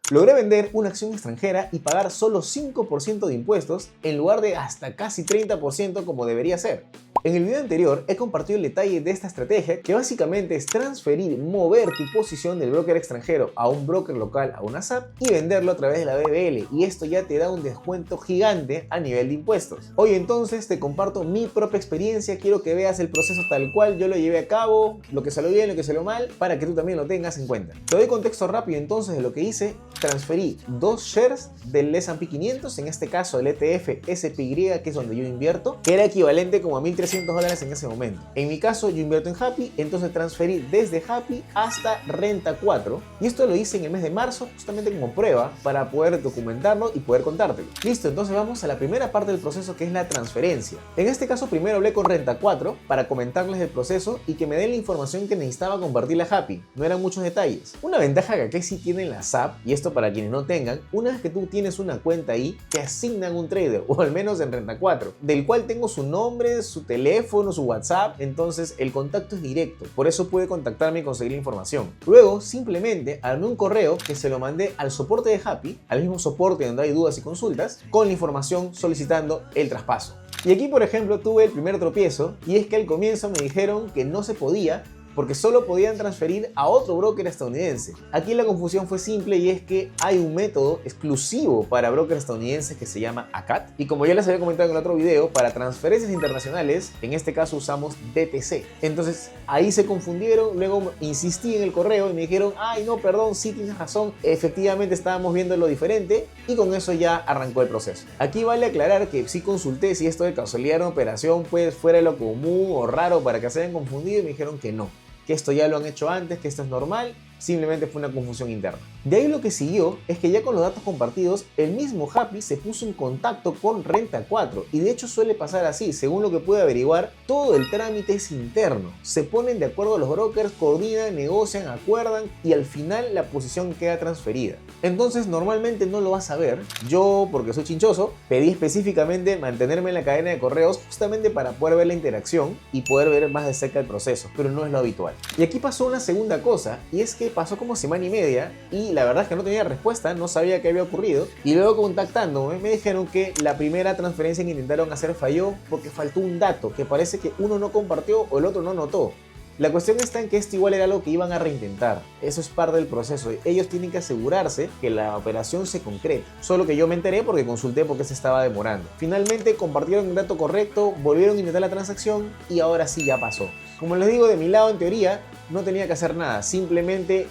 Logré vender una acción extranjera y pagar solo 5% de impuestos en lugar de hasta casi 30% como debería ser. En el video anterior he compartido el detalle de esta estrategia, que básicamente es transferir, mover tu posición del broker extranjero a un broker local, a una SAP, y venderlo a través de la BBL, y esto ya te da un descuento gigante a nivel de impuestos. Hoy entonces te comparto mi propia experiencia, quiero que veas el proceso tal cual yo lo llevé a cabo, lo que salió bien, lo que salió mal, para que tú también lo tengas en cuenta. Te doy contexto rápido entonces de lo que hice. Transferí 2 shares del S&P 500, en este caso el ETF SPY, que es donde yo invierto, que era equivalente como a $1.300 en ese momento. En mi caso yo invierto en Happy, entonces transferí desde Happy hasta Renta 4, y esto lo hice en el mes de marzo justamente como prueba para poder documentarlo y poder contártelo. Listo, entonces vamos a la primera parte del proceso, que es la transferencia. En este caso primero hablé con Renta 4 para comentarles el proceso y que me den la información que necesitaba compartirle a Happy. No eran muchos detalles. Una ventaja que aquí sí tienen la SAP, y esto para quienes no tengan, una vez que tú tienes una cuenta ahí, te asignan un trader, o al menos en Renta 4, del cual tengo su nombre, su teléfono, su WhatsApp, entonces el contacto es directo, por eso puede contactarme y conseguir la información. Luego simplemente armé un correo que se lo mandé al soporte de Happy, al mismo soporte donde hay dudas y consultas, con la información solicitando el traspaso. Y aquí por ejemplo tuve el primer tropiezo, y es que al comienzo me dijeron que no se podía porque solo podían transferir a otro broker estadounidense. Aquí la confusión fue simple, y es que hay un método exclusivo para brokers estadounidenses que se llama ACAT, y como ya les había comentado en el otro video, para transferencias internacionales, en este caso usamos DTC. Entonces ahí se confundieron, luego insistí en el correo y me dijeron, ay no, perdón, sí tienes razón, efectivamente estábamos viendo lo diferente, y con eso ya arrancó el proceso. Aquí vale aclarar que sí consulté si esto de casualidad era una operación pues fuera de lo común o raro para que se hayan confundido, y me dijeron que no, que esto ya lo han hecho antes, que esto es normal, simplemente fue una confusión interna. De ahí lo que siguió es que ya con los datos compartidos, el mismo Happy se puso en contacto con Renta 4, y de hecho suele pasar así, según lo que pude averiguar, todo el trámite es interno, se ponen de acuerdo los brokers, coordinan, negocian, acuerdan, y al final la posición queda transferida. Entonces normalmente no lo vas a ver. Yo, porque soy chinchoso, pedí específicamente mantenerme en la cadena de correos justamente para poder ver la interacción y poder ver más de cerca el proceso, pero no es lo habitual. Y aquí pasó una segunda cosa, y es que pasó como semana y media y la verdad es que no tenía respuesta, no sabía qué había ocurrido, y luego contactándome me dijeron que la primera transferencia que intentaron hacer falló porque faltó un dato que parece que uno no compartió o el otro no notó. La cuestión está en que esto igual era algo que iban a reintentar. Eso es parte del proceso. Ellos tienen que asegurarse que la operación se concrete. Solo que yo me enteré porque consulté por qué se estaba demorando. Finalmente compartieron el dato correcto, volvieron a intentar la transacción y ahora sí ya pasó. Como les digo, de mi lado en teoría no tenía que hacer nada. Simplemente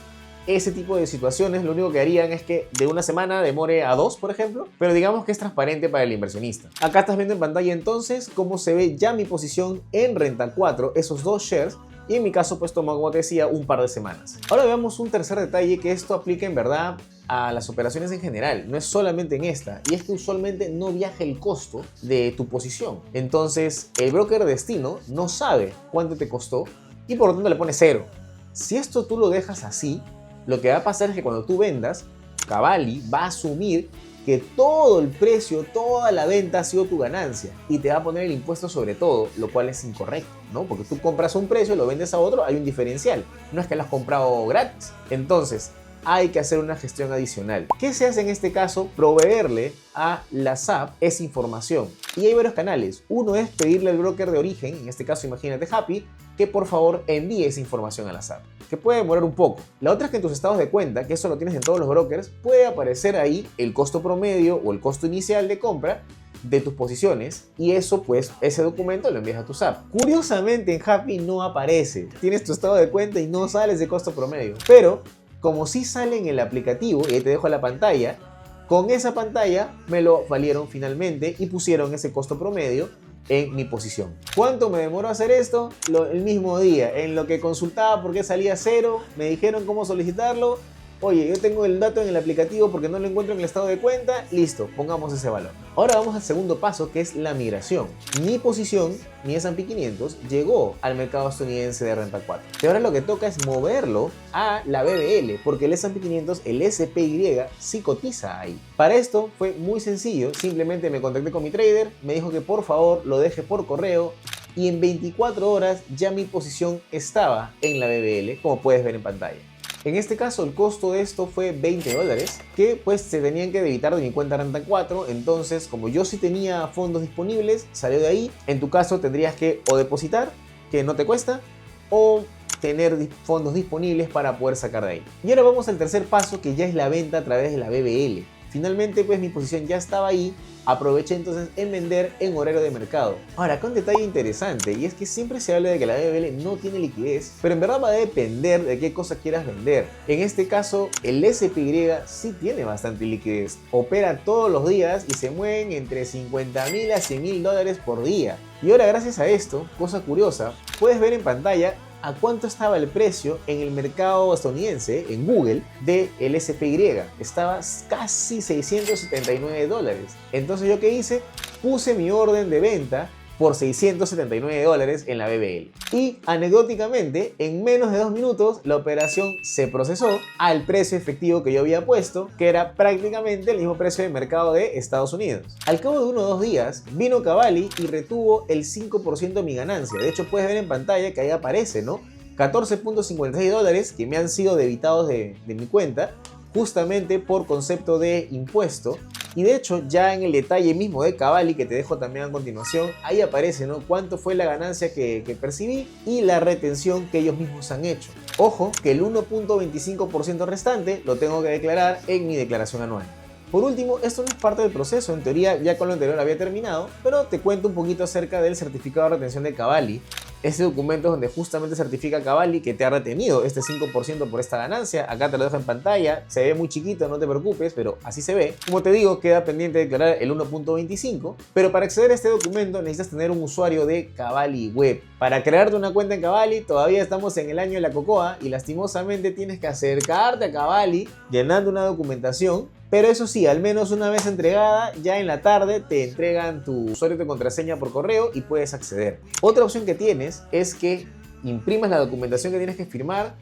ese tipo de situaciones lo único que harían es que de una semana demore a 2, por ejemplo, pero digamos que es transparente para el inversionista. Acá estás viendo en pantalla entonces cómo se ve ya mi posición en Renta 4, esos 2 shares, y en mi caso pues tomó, como te decía, un par de semanas. Ahora veamos un tercer detalle, que esto aplica en verdad a las operaciones en general, no es solamente en esta, y es que usualmente no viaja el costo de tu posición. Entonces el broker de destino no sabe cuánto te costó y por lo tanto le pone 0. Si esto tú lo dejas así, lo que va a pasar es que cuando tú vendas, Cavalli va a asumir que todo el precio, toda la venta ha sido tu ganancia, y te va a poner el impuesto sobre todo, lo cual es incorrecto, ¿no? Porque tú compras a un precio y lo vendes a otro, hay un diferencial, no es que lo has comprado gratis. Entonces hay que hacer una gestión adicional. ¿Qué se hace en este caso? Proveerle a la SAP esa información, y hay varios canales. Uno es pedirle al broker de origen, en este caso imagínate Happy, que por favor envíe esa información a la SAP, que puede demorar un poco. La otra es que en tus estados de cuenta, que eso lo tienes en todos los brokers, puede aparecer ahí el costo promedio o el costo inicial de compra de tus posiciones, y eso pues, ese documento lo envías a tu SAP. Curiosamente en Happy no aparece, tienes tu estado de cuenta y no sale ese costo promedio, pero como sí sale en el aplicativo, y ahí te dejo la pantalla, con esa pantalla me lo valieron finalmente y pusieron ese costo promedio en mi posición. ¿Cuánto me demoró hacer esto? El mismo día. En lo que consultaba por qué salía 0, me dijeron cómo solicitarlo. Oye, yo tengo el dato en el aplicativo porque no lo encuentro en el estado de cuenta. Listo, pongamos ese valor. Ahora vamos al segundo paso, que es la migración. Mi posición, mi S&P 500, llegó al mercado estadounidense de Renta 4. Y ahora lo que toca es moverlo a la BBL, porque el S&P 500, el SPY, sí cotiza ahí. Para esto fue muy sencillo. Simplemente me contacté con mi trader, me dijo que por favor lo deje por correo, y en 24 horas ya mi posición estaba en la BBL, como puedes ver en pantalla. En este caso el costo de esto fue $20, que pues se tenían que debitar de mi cuenta Renta 4, entonces como yo sí tenía fondos disponibles, salió de ahí. En tu caso tendrías que o depositar, que no te cuesta, o tener fondos disponibles para poder sacar de ahí. Y ahora vamos al tercer paso, que ya es la venta a través de la BBL. Finalmente pues mi posición ya estaba ahí, aproveché entonces en vender en horario de mercado. Ahora, acá un detalle interesante, y es que siempre se habla de que la BBL no tiene liquidez, pero en verdad va a depender de qué cosa quieras vender. En este caso, el SPY sí tiene bastante liquidez, opera todos los días y se mueven entre $50.000 a $100.000 por día. Y ahora, gracias a esto, cosa curiosa, puedes ver en pantalla a cuánto estaba el precio en el mercado estadounidense, en Google, del SPY. Estaba casi $679. Entonces, ¿yo qué hice? Puse mi orden de venta por $679 en la BBL. Y anecdóticamente, en menos de 2 minutos, la operación se procesó al precio efectivo que yo había puesto, que era prácticamente el mismo precio de mercado de Estados Unidos. Al cabo de 1 o 2 días, vino Cavalli y retuvo el 5% de mi ganancia. De hecho, puedes ver en pantalla que ahí aparece, ¿no? $14.56 que me han sido debitados de mi cuenta, justamente por concepto de impuesto. Y de hecho, ya en el detalle mismo de Cavalli, que te dejo también a continuación, ahí aparece, ¿no?, cuánto fue la ganancia que percibí y la retención que ellos mismos han hecho. Ojo, que el 1.25% restante lo tengo que declarar en mi declaración anual. Por último, esto no es parte del proceso, en teoría ya con lo anterior había terminado, pero te cuento un poquito acerca del certificado de retención de Cavalli. Este documento es donde justamente certifica Cavalli que te ha retenido este 5% por esta ganancia. Acá te lo dejo en pantalla, se ve muy chiquito, no te preocupes, pero así se ve. Como te digo, queda pendiente de declarar el 1.25, pero para acceder a este documento necesitas tener un usuario de Cavalli Web. Para crearte una cuenta en Cavalli, todavía estamos en el año de la cocoa y lastimosamente tienes que acercarte a Cavalli llenando una documentación. Pero eso sí, al menos una vez entregada, ya en la tarde te entregan tu usuario y tu contraseña por correo y puedes acceder. Otra opción que tienes es que imprimas la documentación que tienes que firmar,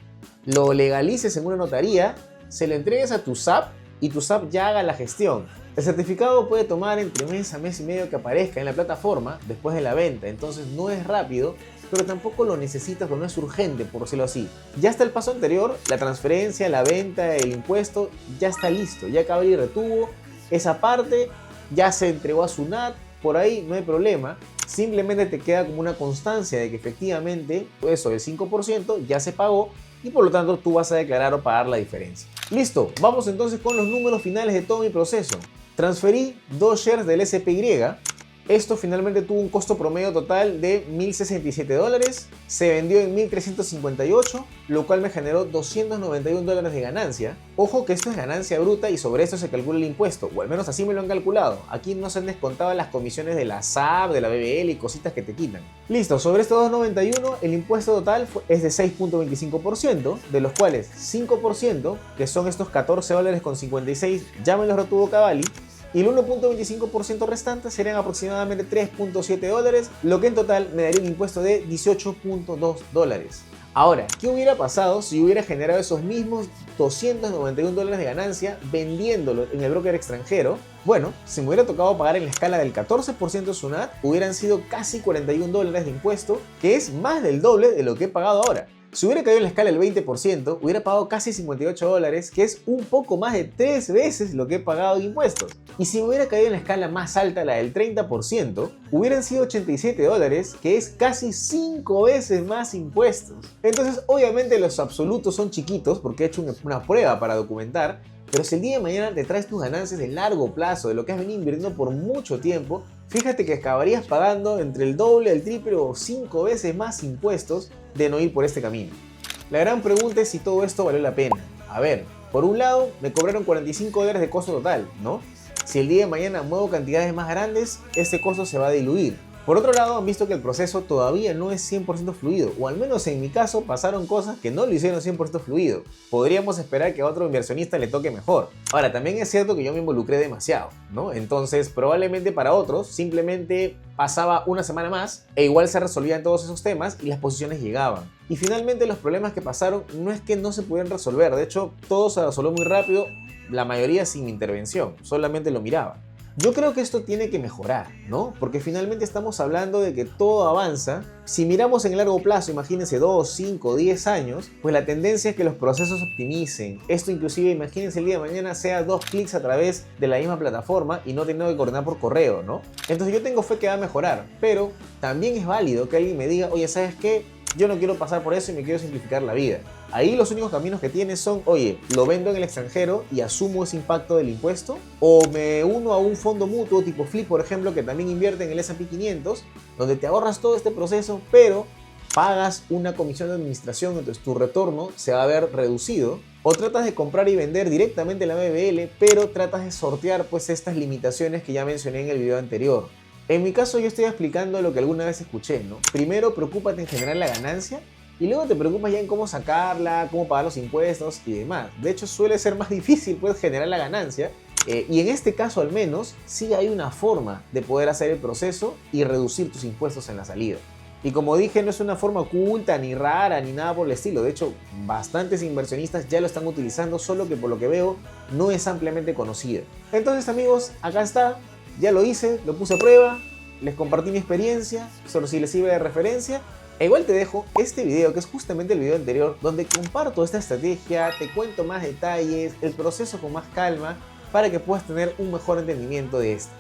lo legalices en una notaría, se lo entregues a tu SAP y tu SAP ya haga la gestión. El certificado puede tomar entre mes a mes y medio que aparezca en la plataforma después de la venta, entonces no es rápido, pero tampoco lo necesitas o no es urgente, por decirlo así. Ya está el paso anterior, la transferencia, la venta, el impuesto, ya está listo. Ya Cavalli retuvo esa parte, ya se entregó a Sunat, por ahí no hay problema. Simplemente te queda como una constancia de que efectivamente eso del 5% ya se pagó y por lo tanto tú vas a declarar o pagar la diferencia. Listo, vamos entonces con los números finales de todo mi proceso. Transferí 2 shares del SPY. Esto finalmente tuvo un costo promedio total de $1.067, se vendió en 1.358, lo cual me generó $291 de ganancia. Ojo que esto es ganancia bruta y sobre esto se calcula el impuesto, o al menos así me lo han calculado. Aquí no se han descontado las comisiones de la SAP, de la BBL y cositas que te quitan. Listo, sobre estos 291 el impuesto total es de 6.25%, de los cuales 5%, que son estos $14.56, ya me los retuvo Cavalli. Y el 1.25% restante serían aproximadamente $3.7, lo que en total me daría un impuesto de $18.2. Ahora, ¿qué hubiera pasado si hubiera generado esos mismos $291 de ganancia vendiéndolo en el broker extranjero? Bueno, si me hubiera tocado pagar en la escala del 14% Sunat, hubieran sido casi $41 de impuesto, que es más del doble de lo que he pagado ahora. Si hubiera caído en la escala del 20%, hubiera pagado casi $58, que es un poco más de 3 veces lo que he pagado de impuestos. Y si hubiera caído en la escala más alta, la del 30%, hubieran sido $87, que es casi 5 veces más impuestos. Entonces, obviamente los absolutos son chiquitos porque he hecho una prueba para documentar, pero si el día de mañana te traes tus ganancias de largo plazo, de lo que has venido invirtiendo por mucho tiempo, fíjate que acabarías pagando entre el doble, el triple o 5 veces más impuestos de no ir por este camino. La gran pregunta es si todo esto valió la pena. A ver, por un lado me cobraron $45 de costo total, ¿no? Si el día de mañana muevo cantidades más grandes, este costo se va a diluir. Por otro lado, han visto que el proceso todavía no es 100% fluido, o al menos en mi caso pasaron cosas que no lo hicieron 100% fluido. Podríamos esperar que a otro inversionista le toque mejor. Ahora, también es cierto que yo me involucré demasiado, ¿no? Entonces, probablemente para otros simplemente pasaba una semana más e igual se resolvían todos esos temas y las posiciones llegaban. Y finalmente los problemas que pasaron no es que no se pudieran resolver, de hecho todo se resolvió muy rápido, la mayoría sin intervención, solamente lo miraba. Yo creo que esto tiene que mejorar, ¿no? Porque finalmente estamos hablando de que todo avanza. Si miramos en el largo plazo, imagínense 2, 5, 10 años, pues la tendencia es que los procesos se optimicen. Esto inclusive, imagínense el día de mañana sea 2 clics a través de la misma plataforma y no teniendo que coordinar por correo, ¿no? Entonces yo tengo fe que va a mejorar, pero también es válido que alguien me diga, oye, ¿sabes qué? Yo no quiero pasar por eso y me quiero simplificar la vida. Ahí los únicos caminos que tienes son, oye, lo vendo en el extranjero y asumo ese impacto del impuesto, o me uno a un fondo mutuo tipo Flip, por ejemplo, que también invierte en el S&P 500, donde te ahorras todo este proceso, pero pagas una comisión de administración, entonces tu retorno se va a ver reducido. O tratas de comprar y vender directamente la MBL, pero tratas de sortear pues estas limitaciones que ya mencioné en el video anterior. En mi caso yo estoy explicando lo que alguna vez escuché, ¿no? Primero preocúpate en generar la ganancia y luego te preocupas ya en cómo sacarla, cómo pagar los impuestos y demás. De hecho suele ser más difícil pues generar la ganancia y en este caso al menos sí hay una forma de poder hacer el proceso y reducir tus impuestos en la salida. Y como dije, no es una forma oculta, ni rara, ni nada por el estilo. De hecho, bastantes inversionistas ya lo están utilizando, solo que por lo que veo no es ampliamente conocida. Entonces amigos, acá está. Ya lo hice, lo puse a prueba, les compartí mi experiencia, solo si les sirve de referencia. E igual te dejo este video, que es justamente el video anterior, donde comparto esta estrategia, te cuento más detalles, el proceso con más calma, para que puedas tener un mejor entendimiento de esto.